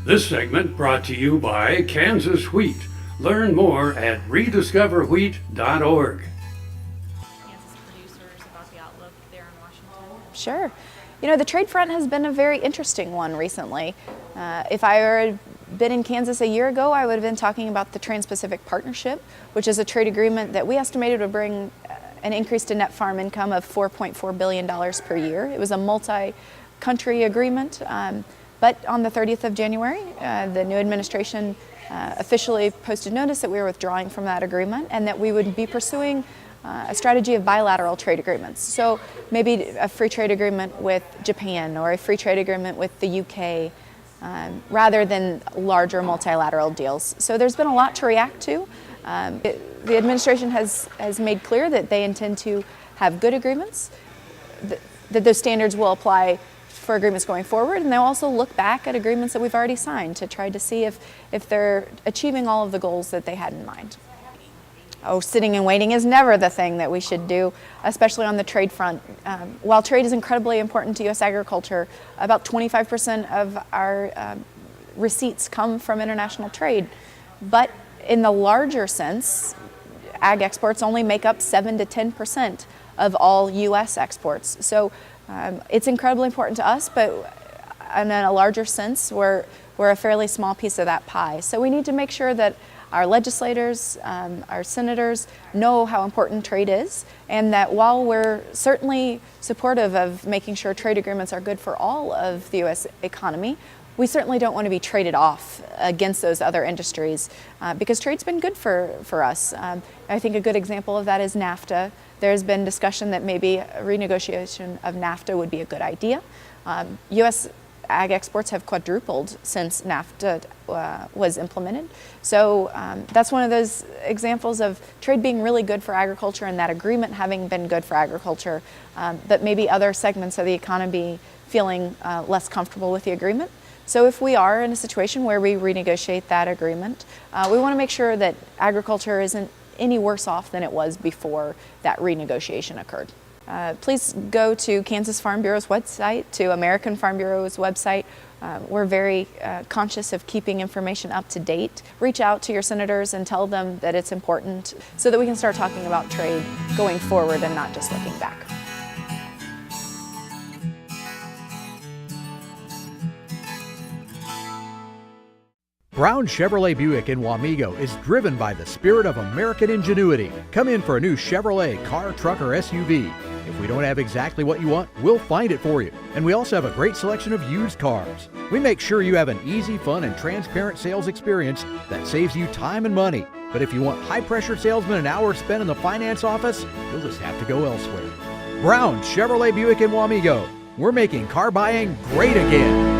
This segment brought to you by Kansas Wheat. Learn more at rediscoverwheat.org. Kansas producers about the outlook there in Washington? Sure. You know, the trade front has been a very interesting one recently. If I had been in Kansas a year ago, I would have been talking about the Trans-Pacific Partnership, which is a trade agreement that we estimated would bring an increase to net farm income of $4.4 billion per year. It was a multi-country agreement, but on the 30th of January, the new administration officially posted notice that we were withdrawing from that agreement and that we would be pursuing a strategy of bilateral trade agreements. So maybe a free trade agreement with Japan or a free trade agreement with the UK, rather than larger multilateral deals. So there's been a lot to react to. The administration has made clear that they intend to have good agreements, that those standards will apply for agreements going forward, and they'll also look back at agreements that we've already signed to try to see if they're achieving all of the goals that they had in mind. Oh, sitting and waiting is never the thing that we should do, especially on the trade front. While trade is incredibly important to U.S. agriculture, about 25% of our receipts come from international trade. But in the larger sense, ag exports only make up 7 to 10% of all U.S. exports. So it's incredibly important to us, but in a larger sense, we're a fairly small piece of that pie. So we need to make sure that our legislators, our senators know how important trade is, and that while we're certainly supportive of making sure trade agreements are good for all of the U.S. economy, we certainly don't want to be traded off against those other industries because trade's been good for us. I think a good example of that is NAFTA. There's been discussion that maybe a renegotiation of NAFTA would be a good idea. U.S. ag exports have quadrupled since NAFTA was implemented. So that's one of those examples of trade being really good for agriculture and that agreement having been good for agriculture, but maybe other segments of the economy feeling less comfortable with the agreement. So if we are in a situation where we renegotiate that agreement, we want to make sure that agriculture isn't any worse off than it was before that renegotiation occurred. Please go to Kansas Farm Bureau's website, to American Farm Bureau's website. We're very conscious of keeping information up to date. Reach out to your senators and tell them that it's important so that we can start talking about trade going forward and not just looking back. Brown Chevrolet Buick in Wamego is driven by the spirit of American ingenuity. Come in for a new Chevrolet car, truck, or SUV. If we don't have exactly what you want, we'll find it for you. And we also have a great selection of used cars. We make sure you have an easy, fun, and transparent sales experience that saves you time and money. But if you want high-pressure salesmen and hours spent in the finance office, you'll just have to go elsewhere. Brown Chevrolet Buick in Wamego. We're making car buying great again.